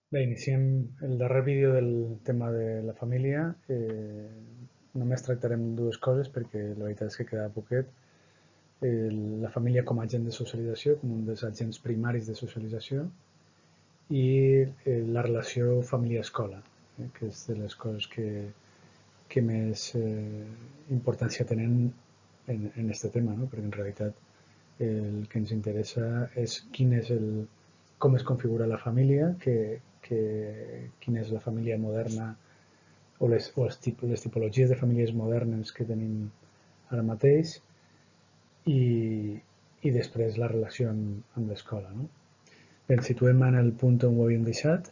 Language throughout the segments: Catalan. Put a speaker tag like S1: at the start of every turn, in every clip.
S1: Bé, iniciem el darrer vídeo del tema de la família. Només tractarem dues coses perquè la veritat és que queda poquet. La família com a agent de socialització, com un dels agents primaris de socialització, i la relació família-escola, que és de les coses que més importància tenen en este tema, no? Perquè en realitat el que ens interessa és com es configura la família, quina és la família moderna o les tipologies de famílies modernes que tenim ara mateix i, i després la relació amb l'escola. No? Bé, ens situem en el punt on ho havíem deixat.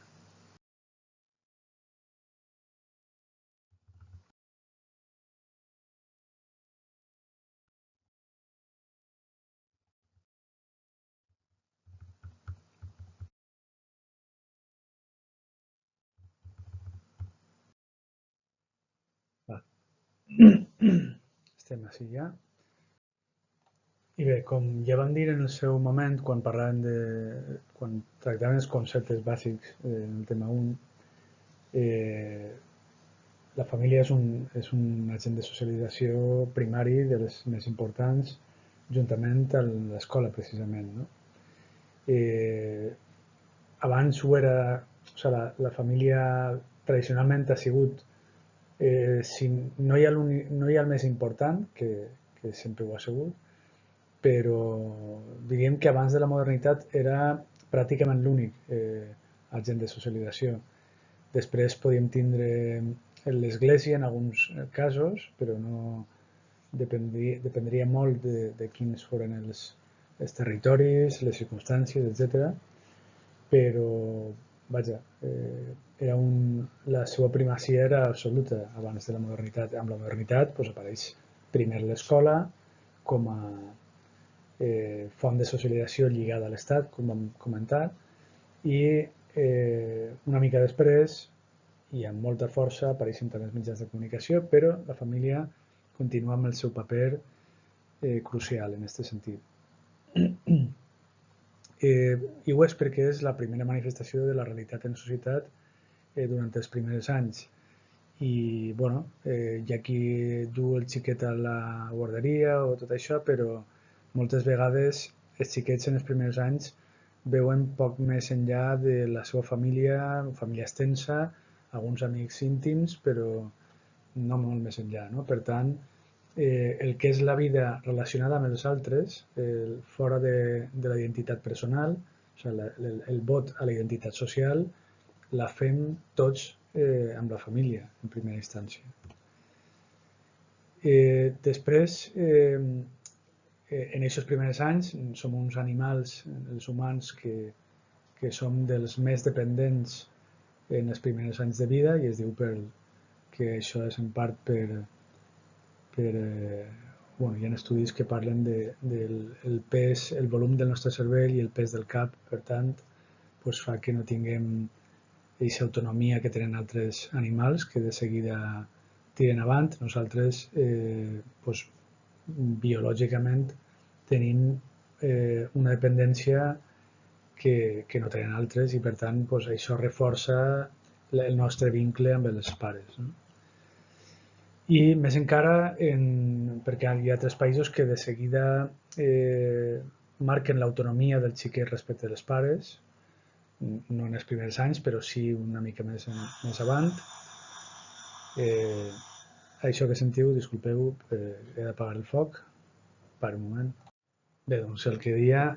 S1: Va. Estem així ja. I bé, com ja vam dir en el seu moment, quan tractàvem els conceptes bàsics en el tema 1, la família és un agent de socialització primari de les més importants, juntament amb l'escola, precisament. No? Eh, Abans ho era, o sigui, la família tradicionalment ha sigut, si no hi ha, no hi ha el més important, que sempre ho ha sigut, però diríem que abans de la modernitat era pràcticament l'únic agent de socialització. Després podíem tindre l'església en alguns casos, però no dependria molt de quins foren els territoris, les circumstàncies, etc. Però, vaja, la seva primacia era absoluta abans de la modernitat. Amb la modernitat doncs, apareix primer l'escola com a font de socialització lligada a l'Estat, com vam comentar, i una mica després i amb molta força apareixen també els mitjans de comunicació, però la família continua amb el seu paper crucial en aquest sentit. I ho és perquè és la primera manifestació de la realitat en societat durant els primers anys. I, bueno, hi ha qui du el xiquet a la guarderia o tot això, però moltes vegades els xiquets en els primers anys veuen poc més enllà de la seva família, família extensa, alguns amics íntims, però no molt més enllà. No? Per tant, el que és la vida relacionada amb els altres, fora de la identitat personal, o sigui, el vot a la identitat social, la fem tots amb la família, en primera instància. Després, en aquests primers anys, som uns animals, els humans, que som dels més dependents en els primers anys de vida, i es diu que això és en part bueno, hi ha estudis que parlen del pes, el volum del nostre cervell i el pes del cap, per tant, doncs fa que no tinguem aquesta autonomia que tenen altres animals que de seguida tiren avant. Nosaltres, doncs, biològicament, tenim una dependència que no tenen altres i, per tant, doncs, això reforça el nostre vincle amb els pares. No? I més encara perquè hi ha altres països que de seguida marquen l'autonomia del xiquet respecte dels pares, no en els primers anys, però sí una mica més avant. Això que sentiu, disculpeu, he d'apagar el foc. Per un moment. Bé, doncs el que dia,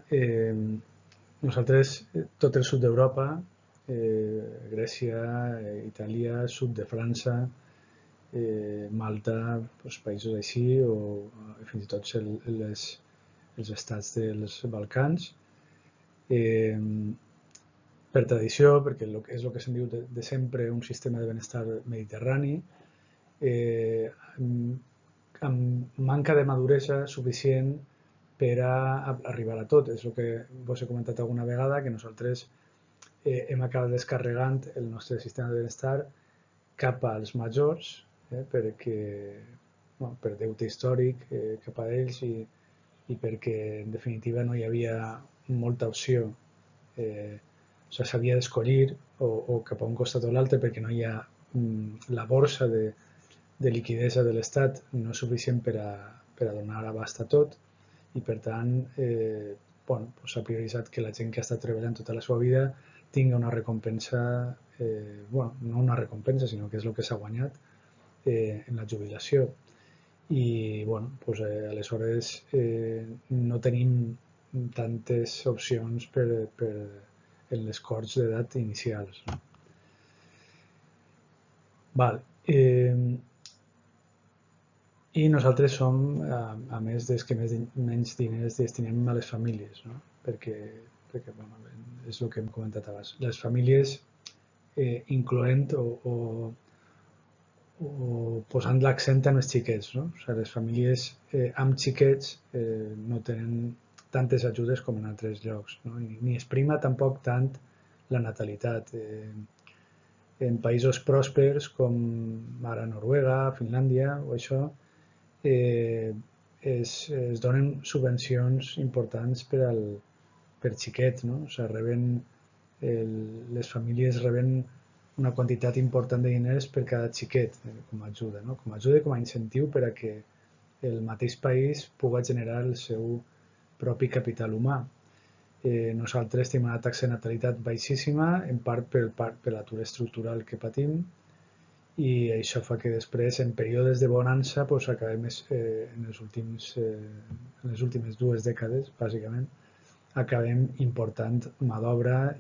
S1: nosaltres, tot el sud d'Europa, Grècia, Itàlia, sud de França, Malta, doncs, països així, o fins i tot els estats dels Balcans, per tradició, perquè és el que se'n diu de sempre un sistema de benestar mediterrani, amb manca de maduresa suficient per a arribar a tot. És el que vos he comentat alguna vegada, que nosaltres hem acabat descarregant el nostre sistema de benestar cap als majors, perquè, bueno, per deute històric cap a ells i perquè, en definitiva, no hi havia molta opció O sigui, s'havia d'escollir o cap a un costat o l'altre perquè no hi ha la borsa de liquidesa de l'Estat no és suficient per a donar abast a tot i per tant s'ha prioritzat que la gent que ha estat treballant tota la seva vida tingui una recompensa, no una recompensa, sinó que és el que s'ha guanyat en la jubilació. I aleshores no tenim tantes opcions en les corts d'edat inicials. No? Val. I nosaltres som, a més dels que menys diners destinem a les famílies, no? perquè és el que hem comentat abans. Les famílies, incloent o posant l'accent en els xiquets. No? O sigui, les famílies amb xiquets no tenen tantes ajudes com en altres llocs. No? Ni es prima tampoc tant la natalitat. En països pròspers com ara Noruega, Finlàndia o això, es donen subvencions importants per xiquet, no? O sigui, les famílies reben una quantitat important de diners per cada xiquet com a ajuda, no? Com a ajuda i com a incentiu per a que el mateix país pugui generar el seu propi capital humà. Nosaltres tenim una taxa de natalitat baixíssima, en part per l'atur estructural que patim, i això fa que després, en períodes de bonança, acabem en les últimes 2 dècades, bàsicament, acabem important mà d'obra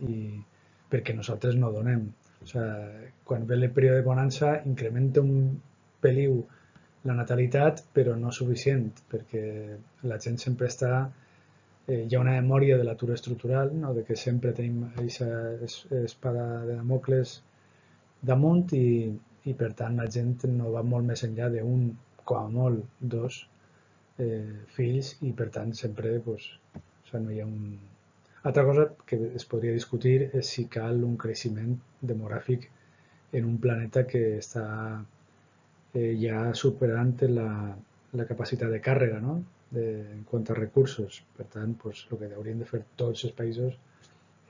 S1: perquè nosaltres no donem. O sigui, quan ve el període de bonança, incrementa un peliu la natalitat, però no suficient, perquè la gent sempre està hi ha una memòria de l'atur estructural, no? De que sempre tenim aquesta espada de Damocles damunt i per tant la gent no va molt més enllà d'un, com a molt, 2 fills i per tant sempre o sigui, no hi ha un... Altra cosa que es podria discutir és si cal un creixement demogràfic en un planeta que està ja superant la capacitat de càrrega, no? En quant a recursos. Per tant, el que haurien de fer tots els països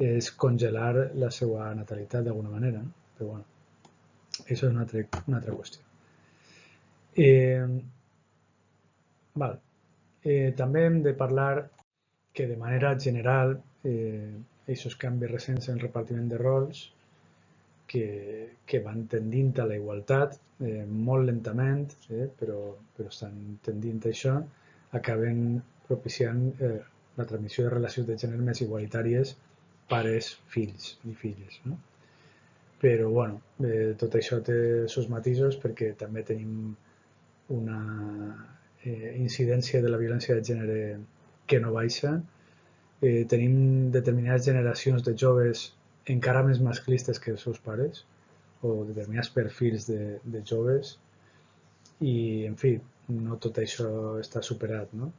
S1: és congelar la seva natalitat d'alguna manera. No? Però bueno, això és una altra qüestió. També hem de parlar que de manera general aquests canvis recents en el repartiment de rols que van tendint a la igualtat, molt lentament, però estan tendint a això, acaben propiciant la transmissió de relacions de gènere més igualitàries pares, fills i filles. No? Però, tot això té els seus matisos perquè també tenim una incidència de la violència de gènere que no baixa. Tenim determinades generacions de joves encara més masclistes que els seus pares o determinats perfils de joves i, en fi, no tot això està superat. No?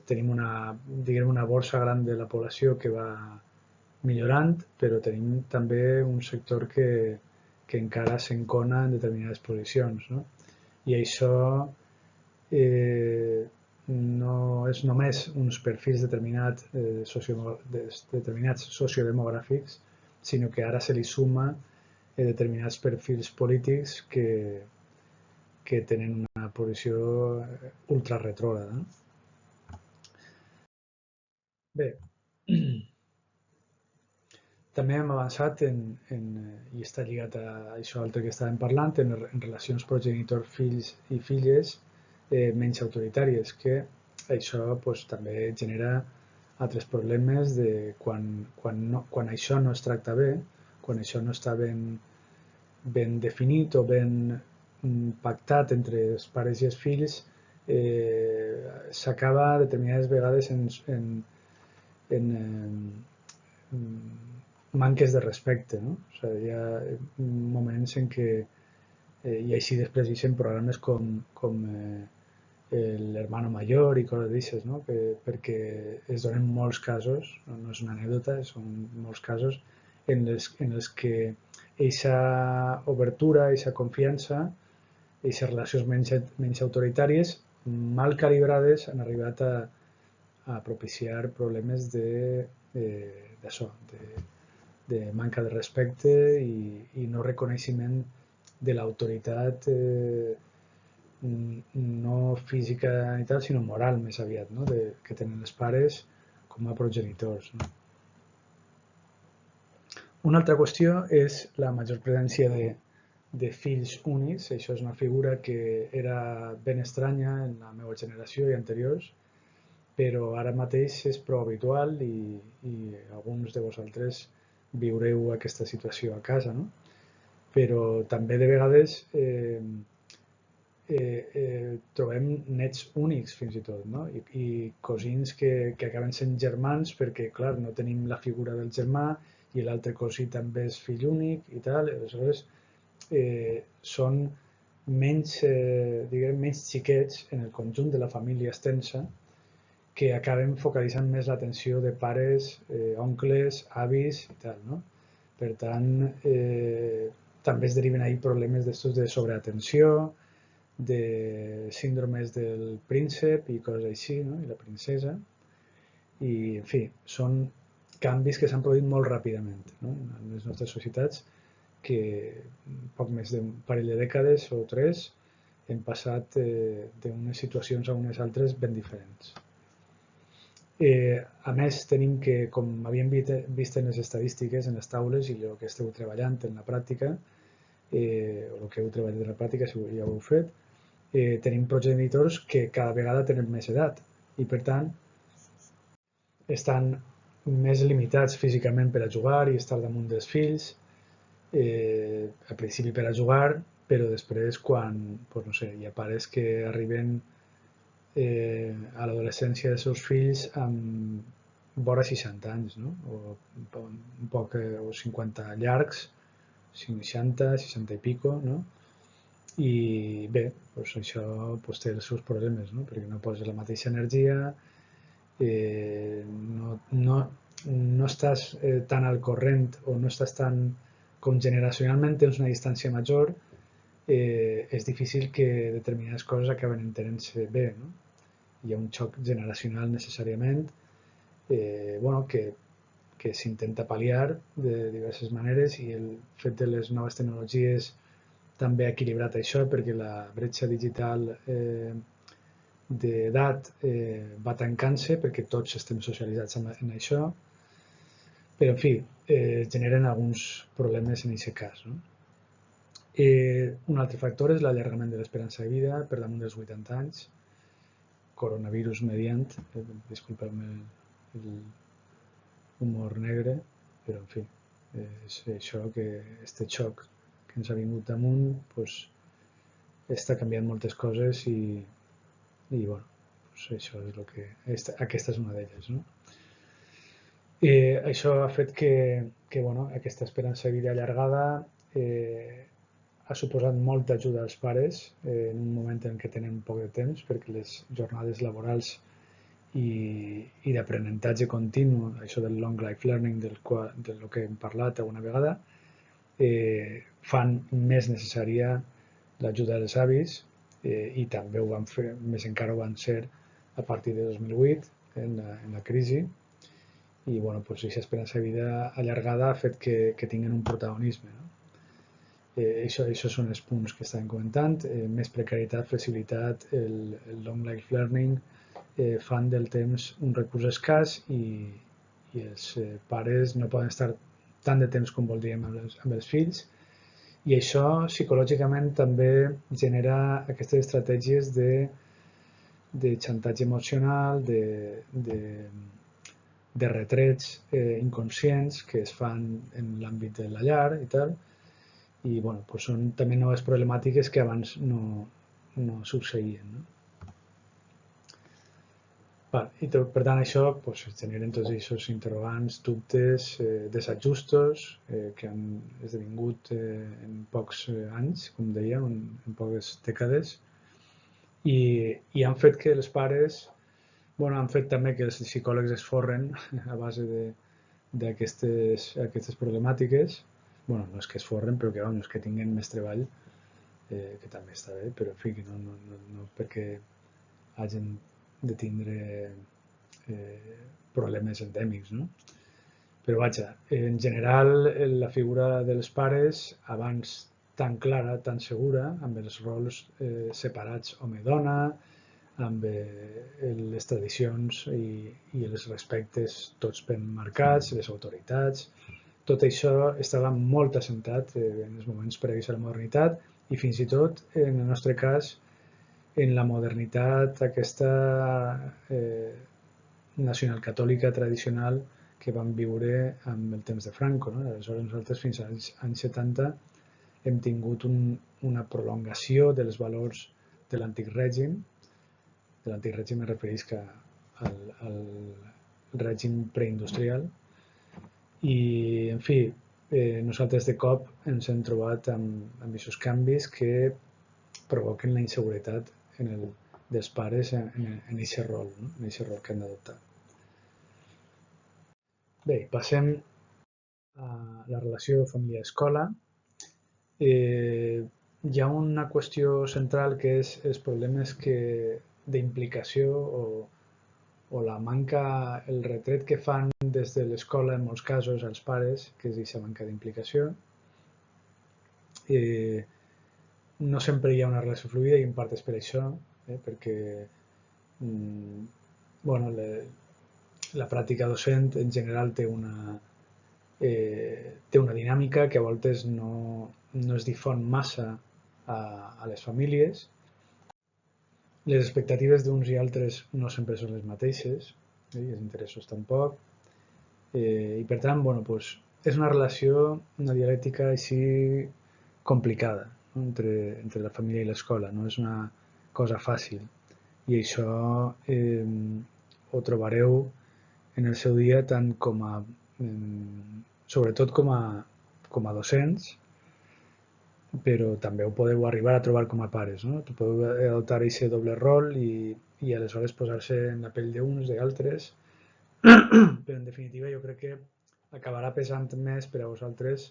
S1: Tenim una borsa gran de la població que va millorant, però tenim també un sector que encara s'encona en determinades posicions. No? I això no és només uns perfils determinats sociodemogràfics, sinó que ara se li suma determinats perfils polítics que tenen una posició ultraretrògrada. Bé, també hem avançat i està lligat a això altre que estàvem parlant, en relacions progenitor-fills i filles menys autoritàries, que això també genera altres problemes de quan això no es tracta bé, quan això no està ben definit o ben pactat entre els pares i els fills, s'acaba determinades vegades en manques de respecte. No? O sigui, hi ha moments en què i així després hi programes com l'hermano mayor i coses d'aixes, no? Perquè es donen molts casos, no és una anècdota, són molts casos en els que aquesta obertura, aquesta confiança, aquestes relacions menys autoritàries, mal calibrades, han arribat a propiciar problemes de d'això, de manca de respecte i no reconeixement de l'autoritat no física i tal, sinó moral més aviat, no? Que tenen els pares com a progenitors. No? Una altra qüestió és la major presència de fills únics. Això és una figura que era ben estranya en la meva generació i anteriors, però ara mateix és prou habitual i alguns de vosaltres viureu aquesta situació a casa, no? Però també de vegades trobem nets únics fins i tot, no? I cosins que acaben sent germans perquè, clar, no tenim la figura del germà i l'altre cosí també és fill únic i tal. Aleshores, són menys, diguem, menys xiquets en el conjunt de la família extensa que acaben focalitzant més l'atenció de pares, oncles, avis i tal, no? Per tant, també es deriven ahí problemes d'estos de sobreatenció, de síndromes del príncep i coses així, no? I la princesa. I, en fi, són canvis que s'han produït molt ràpidament, no? En les nostres societats, que poc més d'un parell de dècades o tres hem passat d'unes situacions a unes altres ben diferents. A més, tenim que, com havíem vist en les estadístiques, en les taules, i el que esteu treballant en la pràctica, o el que heu treballat en la pràctica, si ja ho heu fet, tenim progenitors que cada vegada tenen més edat i, per tant, estan més limitats físicament per a jugar i estar damunt dels fills, al principi per a jugar, però després quan, doncs no sé, hi ha pares que arriben a l'adolescència dels seus fills amb vora 60 anys, no? O un poc, o 50 llargs, 60, 60 i pico, no? I bé, doncs això doncs té els seus problemes, no? Perquè no posa la mateixa energia, no estàs tan al corrent o no estàs tan, com generacionalment tens una distància major, és difícil que determinades coses acaben entenent-se bé, no? Hi ha un xoc generacional necessàriament bueno, que s'intenta pal·liar de diverses maneres i el fet de les noves tecnologies també ha equilibrat això perquè la bretxa digital d'edat va tancant-se perquè tots estem socialitzats en això, però en fi, generen alguns problemes en aquest cas. No? Un altre factor és l'allargament de l'esperança de vida per damunt dels 80 anys, coronavirus mediant, disculpeu-me l'humor negre, però en fi, és això que este xoc que ens ha vingut damunt pues, està canviant moltes coses i bueno, pues això és el que... Aquesta és una d'elles, no? Això ha fet que bueno, aquesta esperança de vida allargada ha suposat molta ajuda als pares en un moment en què tenen poc de temps perquè les jornades laborals i d'aprenentatge continu, això del long life learning del que hem parlat alguna vegada, fan més necessària l'ajuda dels avis i també ho van fer, més encara ho van ser a partir de 2008 en la crisi i bueno, pues, aquesta esperança de vida allargada ha fet que tinguin un protagonisme. No? Això són els punts que estàvem comentant, més precarietat, flexibilitat, el long life learning fan del temps un recurs escàs i els pares no poden estar tant de temps com voldríem amb els fills i això psicològicament també genera aquestes estratègies de xantatge emocional, de retrets inconscients que es fan en l'àmbit de la llar i tal, i bueno, doncs són també noves problemàtiques que abans no succeïen. No? I per tant això doncs, generen tots aquests interrogants, dubtes, desajustos que han esdevingut en pocs anys, com dèiem, en poques dècades, i han fet que els pares, bueno, han fet també que els psicòlegs es forren a base d'aquestes problemàtiques. Bueno, no és que es forren, però que, bueno, és que tinguin més treball, que també està bé, però en fi, que no perquè hagin de tindre problemes endèmics, no? Però vaja, en general la figura dels pares, abans tan clara, tan segura, amb els rols separats home-dona, amb les tradicions i els respectes tots ben marcats, les autoritats, tot això estava molt assentat en els moments previs a la modernitat i fins i tot, en el nostre cas, en la modernitat aquesta nacionalcatòlica tradicional que vam viure amb el temps de Franco. No? Aleshores nosaltres fins als anys 70 hem tingut una prolongació dels valors de l'antic règim. De l'antic règim es refereix al règim preindustrial. I, en fi, nosaltres de cop ens hem trobat amb aquests canvis que provoquen la inseguretat dels pares en aquest rol, no? En aquest rol que han d'adoptar. Bé, passem a la relació família-escola. Hi ha una qüestió central que és els problemes d'implicació o la manca, el retret que fan des de l'escola en molts casos als pares, que és aquesta manca d'implicació. No sempre hi ha una relació fluida i en part és per això, perquè bueno, la pràctica docent en general té una dinàmica que a voltes no es difon massa a les famílies. Les expectatives d'uns i altres no sempre són les mateixes, i els interessos tampoc. I per tant, bueno, doncs, és una relació, una dialèctica així complicada, no? entre la família i l'escola, no és una cosa fàcil. I això ho trobareu en el seu dia tant sobretot com a docents, però també ho podeu arribar a trobar com a pares. No? Podeu adoptar aquest doble rol i aleshores posar-se en la pell d'uns, d'altres, però en definitiva jo crec que acabarà pesant més per a vosaltres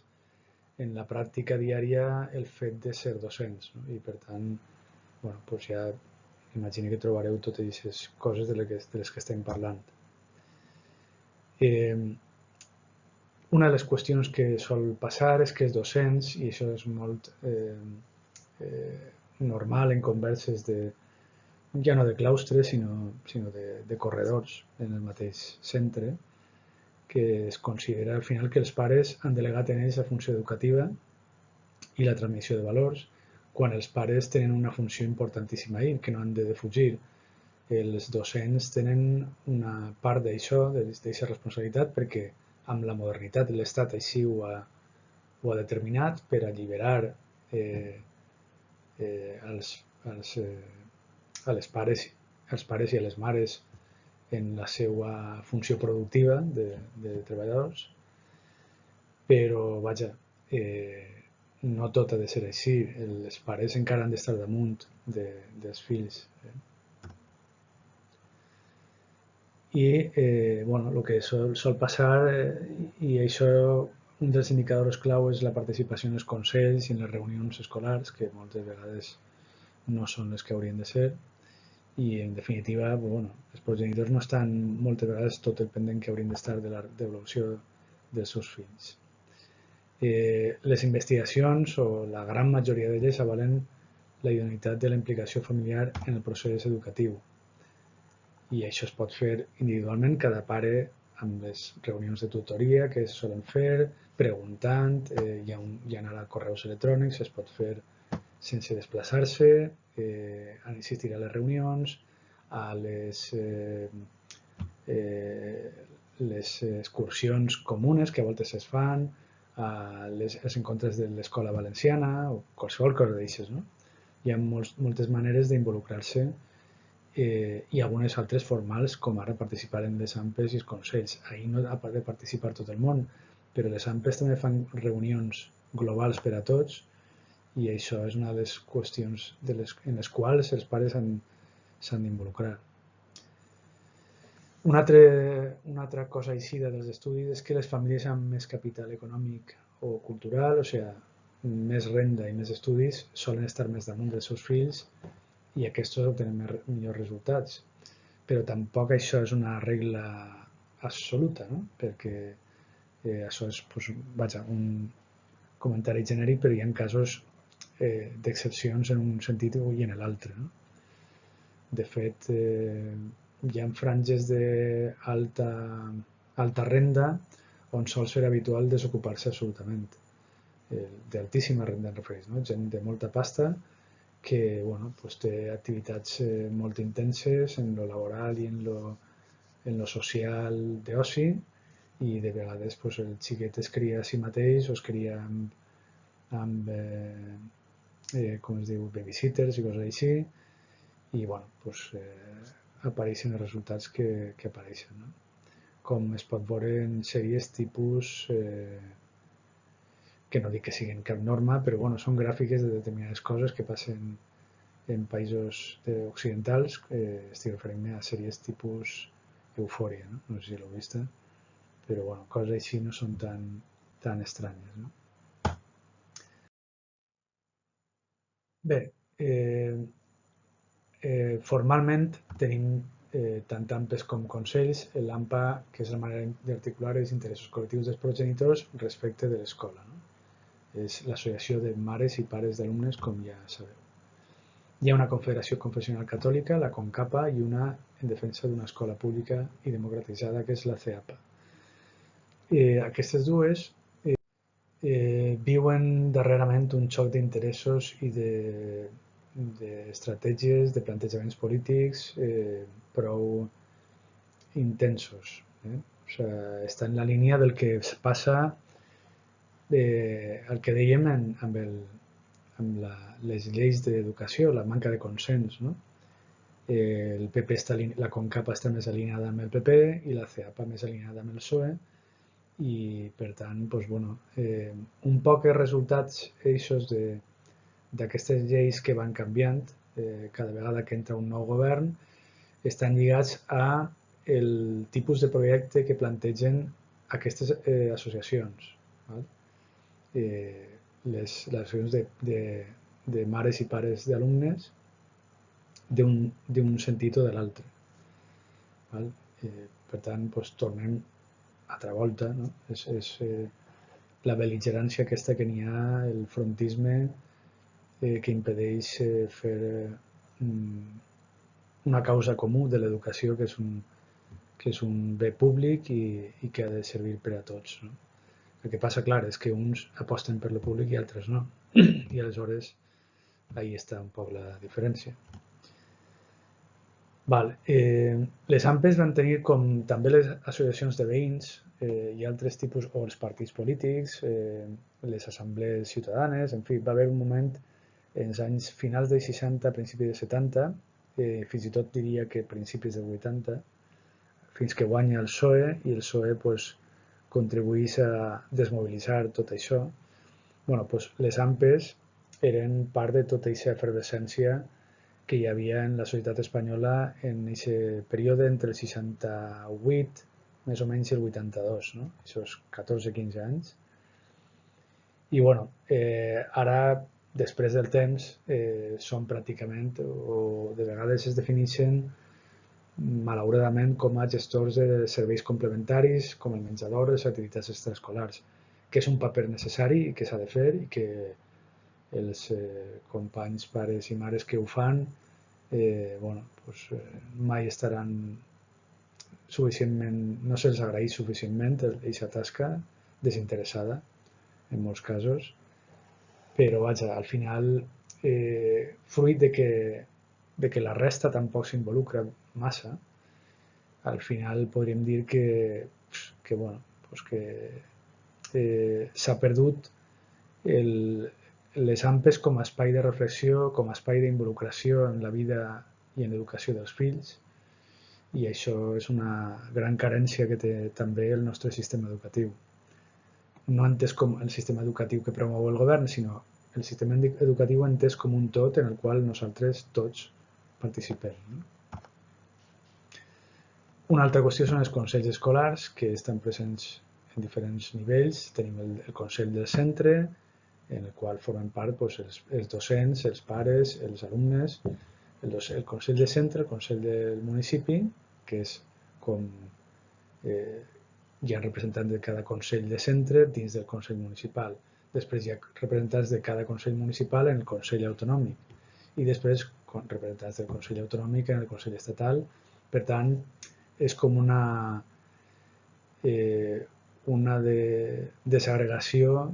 S1: en la pràctica diària el fet de ser docents. No? I per tant, bueno, doncs ja imagino que trobareu totes aquestes coses de les que estem parlant. Una de les qüestions que sol passar és que els docents, i això és molt normal en converses ja no de claustre, sinó de corredors en el mateix centre, que es considera al final que els pares han delegat en ells la funció educativa i la transmissió de valors, quan els pares tenen una funció importantíssima ahir, que no han de defugir. Els docents tenen una part d'això, d'aquesta responsabilitat, perquè amb la modernitat l'Estat així ho ha determinat per alliberar als pares i a les mares en la seva funció productiva de treballadors, però vaja, no tot ha de ser així. Els pares encara han d'estar damunt dels fills. I bueno, el que sol passar, i això un dels indicadors clau és la participació en els consells i en les reunions escolars, que moltes vegades no són les que haurien de ser, i en definitiva bueno, els progenitors no estan moltes vegades tot el pendent que haurien d'estar de l'evolució dels seus fills. Les investigacions, o la gran majoria d'elles, avalen la idoneïtat de la implicació familiar en el procés educatiu. I això es pot fer individualment, cada pare amb les reunions de tutoria que es solen fer, preguntant, hi ha ara correus electrònics, es pot fer sense desplaçar-se, assistir a les reunions, a les excursions comunes que a voltes es fan, als encontres de l'escola valenciana o qualsevol cosa d'aixes. No? Hi ha moltes maneres d'involucrar-se i algunes altres formals, com ara participar en les AMPes i els consells. Ahir no ha de participar tot el món, però les AMPes també fan reunions globals per a tots i això és una de les qüestions en les quals els pares s'han d'involucrar. Una altra cosa eixida dels estudis és que les famílies amb més capital econòmic o cultural, o sigui, més renda i més estudis, solen estar més damunt dels seus fills i aquests obtenen millors resultats. Però tampoc això és una regla absoluta, no? Perquè Això és, vaja, un comentari genèric, però hi ha casos d'excepcions en un sentit i en l'altre. No? De fet, hi ha franges d'alta renda on sol ser habitual desocupar-se absolutament. D'altíssima renda em refereix, no? Gent de molta pasta que bueno, pues té activitats molt intenses en lo laboral i en lo social d'oci i de vegades pues, el xiquet es cria a si mateix o es cria amb com es diu, babysitters i coses així i bueno, pues, apareixen els resultats que apareixen. No? Com es pot veure en sèries tipus que no dic que siguin cap norma, però bueno, són gràfiques de determinades coses que passen en països occidentals. Estic referint-me a sèries tipus Eufòria, no sé si l'heu vista, però bueno, coses així no són tan estranyes. No? Bé, formalment tenim tant AMPEs com consells. L'AMPA, que és la manera d'articular els interessos col·lectius dels progenitors respecte de l'escola. No? És l'associació de mares i pares d'alumnes, com ja sabeu. Hi ha una confederació confessional catòlica, la CONCAPA, i una en defensa d'una escola pública i democratitzada, que és la CEAPA. Aquestes dues viuen darrerament un xoc d'interessos i d'estratègies, de plantejaments polítics prou intensos. O sigui, està en la línia del que passa el que dèiem amb les lleis d'educació, la manca de consens. No? El PP la CONCAPA està més alineada amb el PP i la CEAPA més alineada amb el PSOE i per tant doncs, bueno, un poc els resultats eixos d'aquestes lleis que van canviant cada vegada que entra un nou govern estan lligats a el tipus de projecte que plantegen aquestes associacions. Val? Les associacions de mares i pares d'alumnes d'un sentit o de l'altre. Per tant, doncs, tornem altra volta, no? És la bel·ligerància aquesta que n'hi ha, el frontisme que impedeix fer una causa comú de l'educació que és un bé públic i que ha de servir per a tots. No? El que passa, clar, és que uns aposten per lo públic i altres no. I aleshores ahí està un poc la diferència. Val. Les AMPEs van tenir, com també les associacions de veïns i altres tipus, o els partits polítics, les assemblees ciutadanes, en fi, va haver un moment en els anys finals dels 60, principis dels 70, fins i tot diria que principis dels 80, fins que guanya el PSOE i el PSOE pues, contribueix a desmobilitzar tot això. Bueno, pues, les AMPEs eren part de tota aquesta efervescència que hi havia en la societat espanyola en aquest període entre el 68, més o menys, i el 82, no? Aquests 14-15 anys. I bueno, ara, després del temps, són pràcticament, o de vegades es defineixen, malauradament, com a gestors de serveis complementaris, com el menjador, les activitats extraescolars, que és un paper necessari i que s'ha de fer i que els companys, pares i mares que ho fan bueno, pues, mai estaran suficientment, no se'ls agraeix suficientment aquesta tasca desinteressada en molts casos, però vaja, al final fruit de que la resta tampoc s'involucra massa, al final podríem dir que bueno, pues que s'ha perdut les AMPEs com a espai de reflexió, com a espai d'involucració en la vida i en l'educació dels fills, i això és una gran carència que té també el nostre sistema educatiu. No entès com el sistema educatiu que promou el govern, sinó el sistema educatiu entès com un tot en el qual nosaltres tots participem. No? Una altra qüestió són els consells escolars, que estan presents en diferents nivells. Tenim el consell del centre, en el qual formen part doncs, els docents, els pares, els alumnes, el consell de centre, el consell del municipi, que és com hi ha representants de cada consell de centre dins del Consell Municipal. Després hi ha representants de cada Consell Municipal en el Consell Autonòmic i després representants del Consell Autonòmic en el Consell Estatal. Per tant, és com una desagregació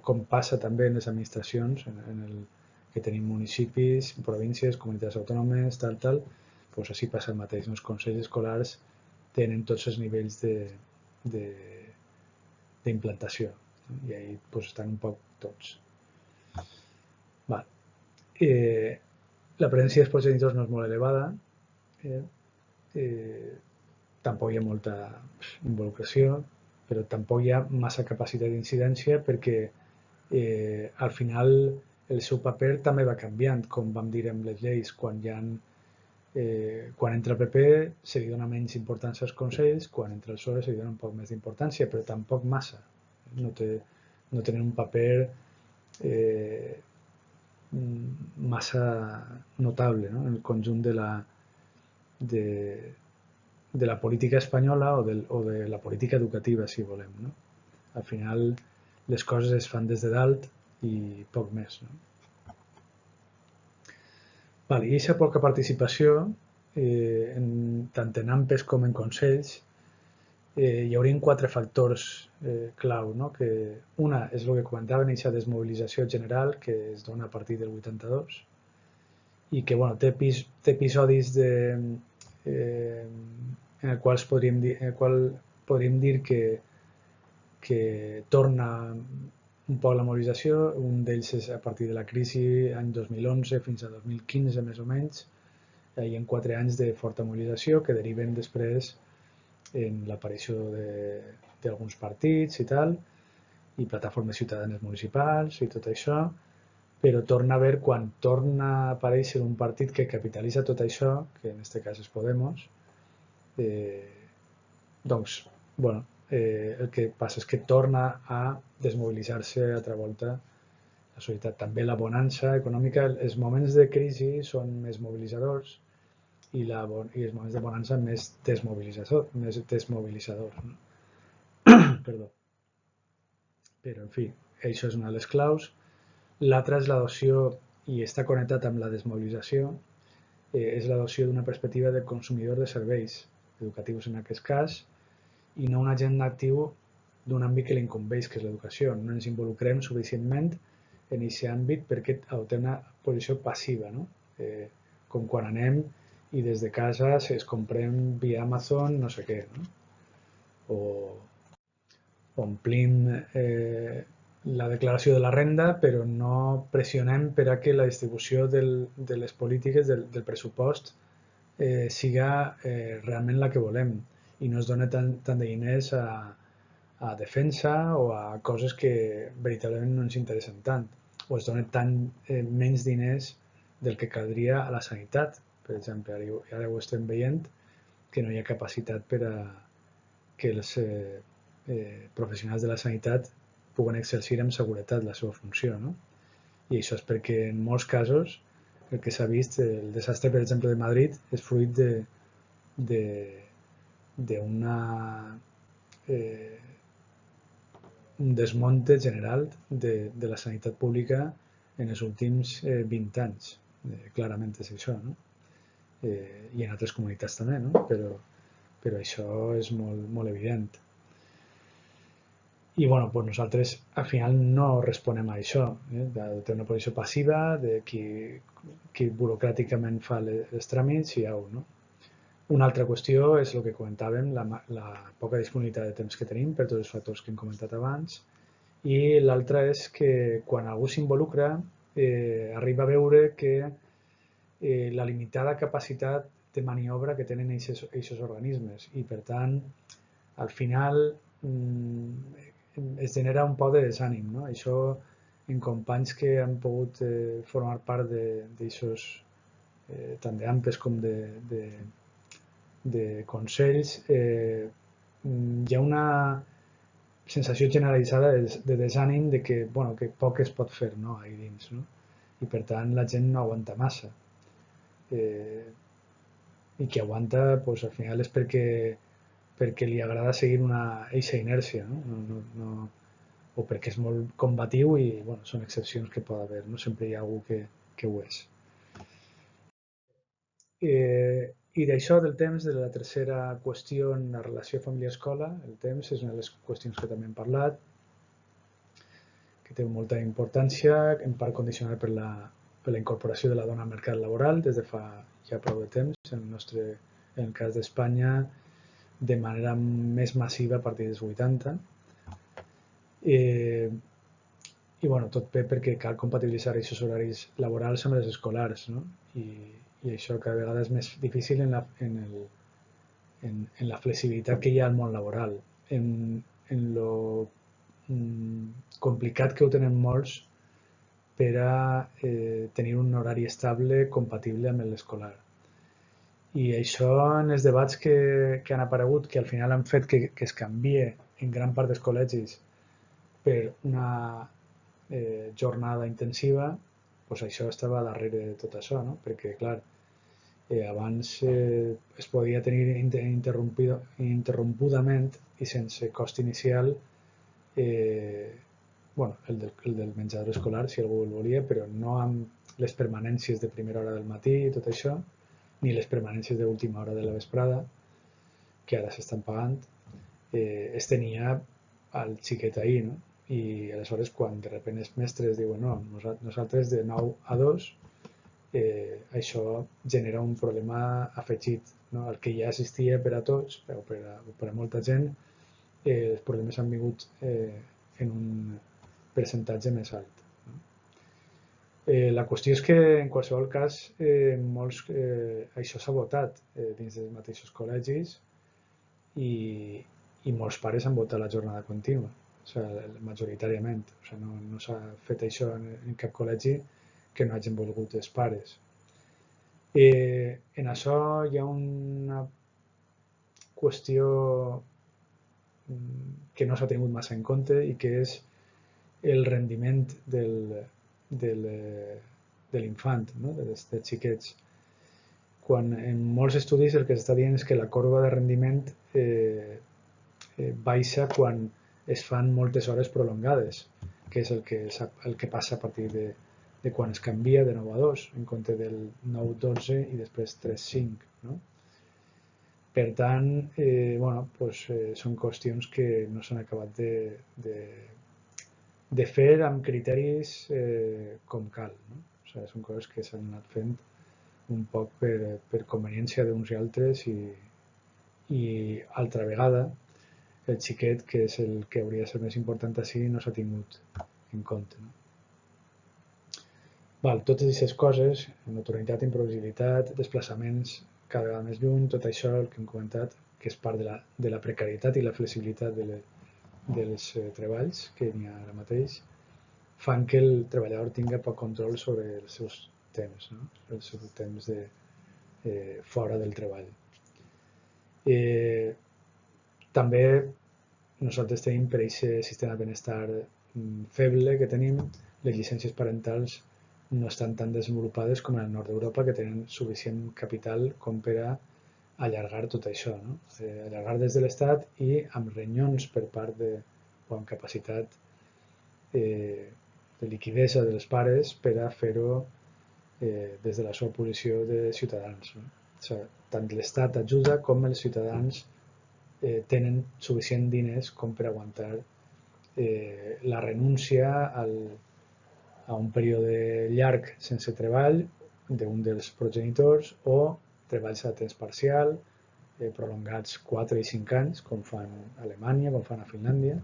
S1: com passa també en les administracions, que tenim municipis, províncies, comunitats autònomes, tal, doncs així passa el mateix. Els consells escolars tenen tots els nivells d'implantació i ahí estan un poc tots. La presència dels progenitors no és molt elevada, tampoc hi ha molta involucració, però tampoc hi ha massa capacitat d'incidència perquè al final el seu paper també va canviant, com vam dir amb les lleis, quan entra el PP se li dona menys importància als consells, quan entra el PSOE se li dona un poc més d'importància, però tampoc massa. No tenen un paper massa notable en el conjunt de la política espanyola o de la política educativa, si volem. Al final les coses es fan des de dalt i poc més. I aquesta poca participació, tant en AMPEs com en consells, hi haurien 4 factors clau. Una és el que comentaven, aquesta desmobilització general que es dona a partir del 82 i que té episodis en el qual podríem dir que torna un poc la mobilització. Un d'ells és a partir de la crisi any 2011 fins a 2015 més o menys. Hi ha 4 anys de forta mobilització que deriven després en l'aparició d'alguns partits i tal, i plataformes ciutadanes municipals i tot això, però torna a haver, quan torna a aparèixer un partit que capitalitza tot això, que en aquest cas és Podemos, doncs, el que passa és que torna a desmobilitzar-se altra volta la societat. També la bonança econòmica, els moments de crisi són més mobilitzadors i els moments de bonança més desmobilitzadors. Perdó. Però, en fi, això és una de les claus. L'altra és l'adopció, i està connectat amb la desmobilització, és l'adopció d'una perspectiva de consumidor de serveis educatius en aquest cas, i no un agent actiu d'un àmbit que li incumbeix, que és l'educació. No ens involucrem suficientment en aquest àmbit perquè adoptem una posició passiva, com quan anem i des de casa es comprem via Amazon no sé què, o omplim la declaració de la renda, però no pressionem per a que la distribució de les polítiques del pressupost siga realment la que volem i no es dona tant de diners a defensa o a coses que veritablement no ens interessen tant, o es donen menys diners del que caldria a la sanitat. Per exemple, ara ho estem veient, que no hi ha capacitat per a que els professionals de la sanitat puguen exercir amb seguretat la seva funció. I això és perquè en molts casos el que s'ha vist, el desastre, per exemple, de Madrid, és fruit un desmunte general de la sanitat pública en els últims 20 anys. Clarament és això, i en altres comunitats també, però això és molt evident. I nosaltres al final no responem a això, de una posició passiva, de qui burocràticament fa els tràmits i au. Una altra qüestió és el que comentàvem, la poca disponibilitat de temps que tenim per tots els factors que hem comentat abans, i l'altra és que quan algú s'involucra arriba a veure que la limitada capacitat de maniobra que tenen aquests organismes i, per tant, al final es genera un poc de desànim. Això en companys que han pogut formar part d'aixòs, tant d'AMPEs com de consells, hi ha una sensació generalitzada de desànim de que poc es pot fer ahí dins, i per tant la gent no aguanta massa. I qui aguanta al final és perquè perquè li agrada seguir eixa inèrcia, no? O perquè és molt combatiu i bueno, són excepcions que pot haver, no sempre hi ha algú que ho és. I d'això del temps, de la tercera qüestió en la relació família-escola, el temps és una de les qüestions que també hem parlat, que té molta importància, en part condicionada per la incorporació de la dona al mercat laboral des de fa ja prou de temps, en el cas d'Espanya, de manera més massiva a partir dels 80. I bueno, tot bé perquè cal compatibilitzar aquests horaris laborals amb els escolars, no? I això cada vegada és més difícil en la flexibilitat que hi ha al món laboral, en lo complicat que ho tenen molts per a tenir un horari estable compatible amb l'escolar. I això en els debats que han aparegut, que al final han fet que es canvie en gran part dels col·legis per una jornada intensiva, doncs això estava darrere de tot això, no? Perquè, clar, abans es podia tenir interrompudament i sense cost inicial bueno, el del menjador escolar, si algú el volia, però no amb les permanències de primera hora del matí i tot això, ni les permanències d'última hora de la vesprada, que ara s'estan pagant, es tenia al xiquet ahir, no? I aleshores quan de sobte els mestres diuen no, nosaltres de 9 a 2 això genera un problema afegit, no? El que ja existia per a tots o per a molta gent, els problemes han vingut en un percentatge més alt, no? La qüestió és que en qualsevol cas això s'ha votat dins dels mateixos col·legis i molts pares han votat la jornada contínua, o sigui, majoritàriament. O sigui, no s'ha fet això en cap col·legi que no hagin volgut els pares. En això hi ha una qüestió que no s'ha tingut massa en compte i que és el rendiment de l'infant, no? dels xiquets. Quan en molts estudis el que s'està dient és que la corba de rendiment baixa quan es fan moltes hores prolongades, que és el que passa a partir de quan es canvia de 9 a 2, en compte del 9-12 i després 3-5. No? Per tant, bueno, doncs, són qüestions que no s'han acabat de fer amb criteris com cal. No? O sigui, són coses que s'han anat fent un poc per conveniència d'uns i altres i altra vegada el xiquet, que és el que hauria de ser més important així, no s'ha tingut en compte. No? Totes aquestes coses, nocturnitat, imprevisibilitat, desplaçaments cada vegada més lluny, tot això el que hem comentat, que és part de la precarietat i la flexibilitat dels treballs que n'hi ha ara mateix, fan que el treballador tingui poc control sobre els seus temps, no? Els seus temps fora del treball. També nosaltres tenim per aquest sistema de benestar feble que tenim, les llicències parentals no estan tan desenvolupades com en el nord d'Europa, que tenen suficient capital com per a allargar tot això, no? Allargar des de l'Estat i amb renyons per part o amb capacitat de liquidesa dels pares per a fer-ho des de la seva posició de ciutadans. No? O sigui, tant l'Estat ajuda com els ciutadans tenen suficient diners com per aguantar la renúncia a un període llarg sense treball d'un dels progenitors o treballs a temps parcial prolongats 4 i 5 anys, com fan a Alemanya, com fan a Finlàndia,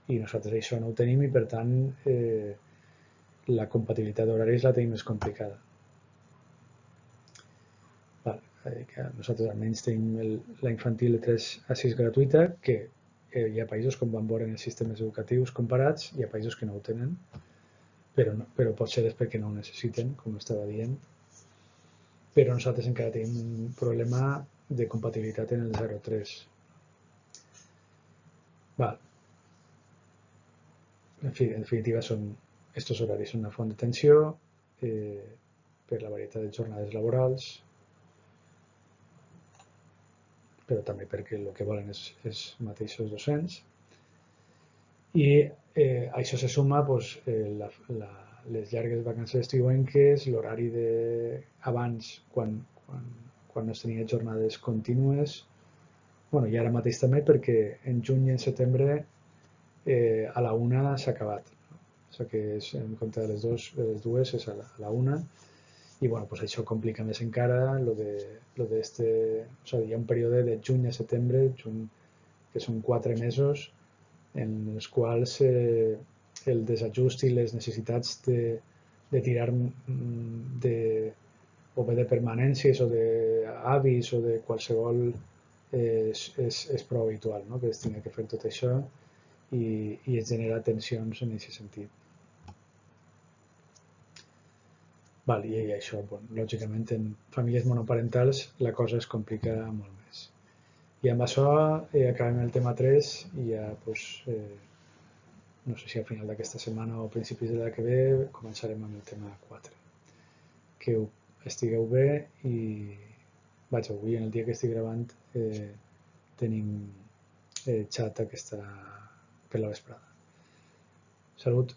S1: i nosaltres això no ho tenim i per tant la compatibilitat d'horaris la tenim més complicada. Nosaltres almenys tenim la infantil de 3 a 6 gratuïta, que hi ha països com van veure en els sistemes educatius comparats, hi ha països que no ho tenen, però potser és perquè no ho necessiten, com estava dient. Però nosaltres encara tenim un problema de compatibilitat en el 0-3. En fi, en definitiva, estos horaris són una font de tensió per la varietat de jornades laborals. però també perquè el que volen és els mateixos docents. I això se suma doncs, les llargues vacances estiuenques, l'horari abans, quan no es tenia jornades contínues, bueno, i ara mateix també perquè en juny i en setembre a la una s'ha acabat. O sigui que en compte de les dues és a la una, i bueno, pues això complica més encara o sigui, hi ha un període de juny a setembre, que són 4 mesos, en els quals el desajust i les necessitats de tirar o bé de permanències o d'avis o de qualsevol és prou habitual, no? Que es tingui que fer tot això i es genera tensions en aquest sentit. Val, i això, bueno, lògicament, en famílies monoparentals la cosa es complica molt més. I amb això acabem el tema 3 i ja, doncs, no sé si al final d'aquesta setmana o a principis de la que ve començarem amb el tema 4. Que estigueu bé i vaja, avui en el dia que estic gravant tenim xat per la vesprada. Salut!